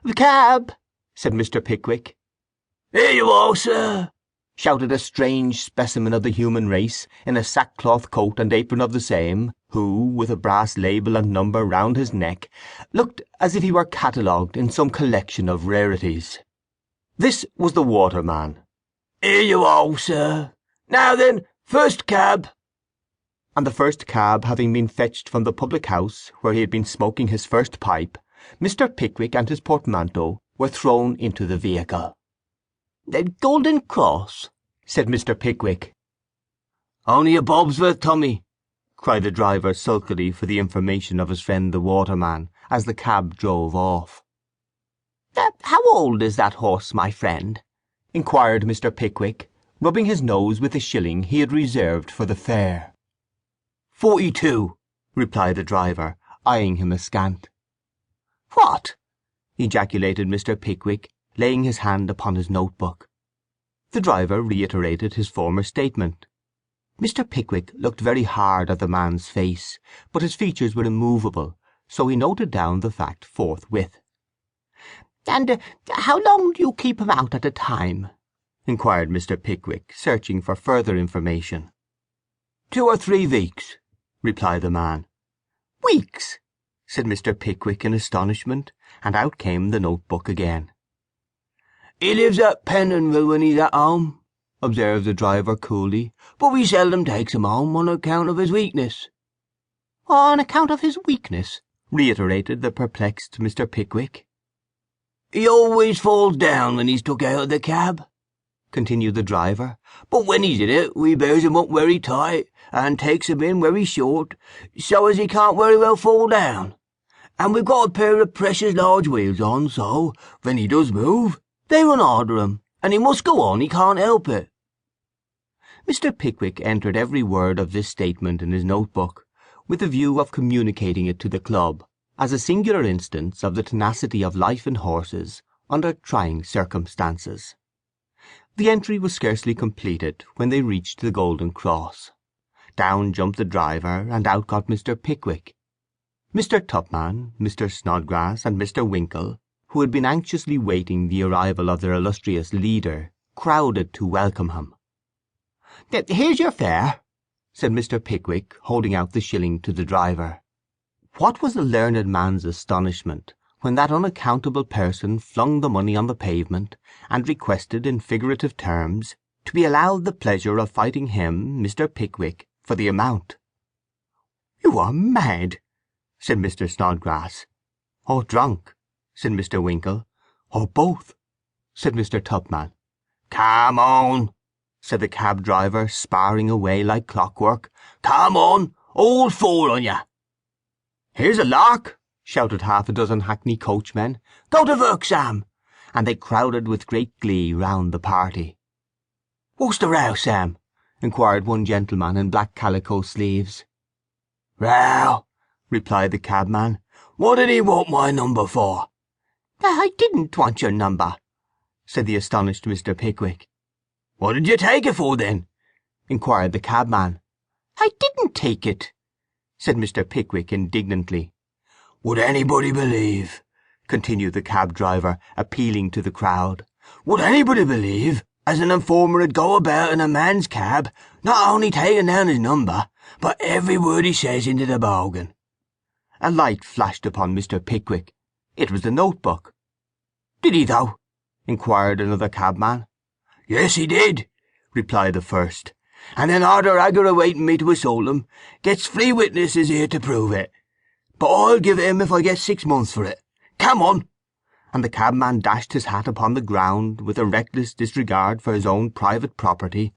"The cab!" said Mr. Pickwick. "Here you are, sir," shouted a strange specimen of the human race, in a sackcloth coat and apron of the same, who, with a brass label and number round his neck, looked as if he were catalogued in some collection of rarities. This was the waterman. "Here you are, sir. Now then, first cab." And the first cab having been fetched from the public-house, where he had been smoking his first pipe, Mr. Pickwick and his portmanteau were thrown into the vehicle. "The Golden Cross," said Mr. Pickwick. "Only a bob's worth, Tommy," cried the driver sulkily for the information of his friend the waterman, as the cab drove off. "How old is that horse, my friend?" inquired Mr. Pickwick, rubbing his nose with the shilling he had reserved for the fare. 42, replied the driver, eyeing him askant. "What?" ejaculated Mr. Pickwick, laying his hand upon his notebook. The driver reiterated his former statement. Mr. Pickwick looked very hard at the man's face, but his features were immovable, so he noted down the fact forthwith. "And how long do you keep him out at a time?" inquired Mr. Pickwick, searching for further information. 2 or 3 weeks, replied the man. "Weeks?" said Mr. Pickwick in astonishment, and out came the notebook again. "He lives at Pentonville when he's at home," observed the driver coolly, "but we seldom takes him home on account of his weakness." "On account of his weakness?" reiterated the perplexed Mr. Pickwick. "He always falls down when he's took out of the cab," continued the driver, "but when he's in it we bears him up very tight, and takes him in very short, so as he can't very well fall down. And we've got a pair of precious large wheels on, so, when he does move, they run arter him, and he must go on, he can't help it." Mr. Pickwick entered every word of this statement in his notebook, with the view of communicating it to the club, as a singular instance of the tenacity of life in horses under trying circumstances. The entry was scarcely completed when they reached the Golden Cross. Down jumped the driver, and out got Mr. Pickwick. Mr. Tupman, Mr. Snodgrass, and Mr. Winkle, who had been anxiously waiting the arrival of their illustrious leader, crowded to welcome him. "Here's your fare," said Mr. Pickwick, holding out the shilling to the driver. What was the learned man's astonishment when that unaccountable person flung the money on the pavement, and requested in figurative terms to be allowed the pleasure of fighting him, Mr. Pickwick, for the amount. "You are mad," said Mr. Snodgrass. "Or drunk," said Mr. Winkle. "Or both," said Mr. Tupman. "Come on," said the cab driver, sparring away like clockwork. "Come on, all 4 on ya." "Here's a lark!" shouted half a dozen hackney coachmen. "Go to work, Sam!" And they crowded with great glee round the party. "What's the row, Sam?" inquired one gentleman in black calico sleeves. "Row," replied the cabman. "What did he want my number for?" "I didn't want your number," said the astonished Mr. Pickwick. "What did you take it for, then?" inquired the cabman. "I didn't take it," said Mr. Pickwick indignantly. "Would anybody believe," continued the cab driver, appealing to the crowd, "would anybody believe as an informer would go about in a man's cab, not only taking down his number, but every word he says into the bargain?" A light flashed upon Mr. Pickwick. It was the notebook. "Did he, though?" inquired another cabman. "Yes, he did," replied the first. "And then arter aggravating me to assault him, gets 3 witnesses here to prove it. But I'll give it him if I get 6 months for it. Come on!" And the cabman dashed his hat upon the ground with a reckless disregard for his own private property,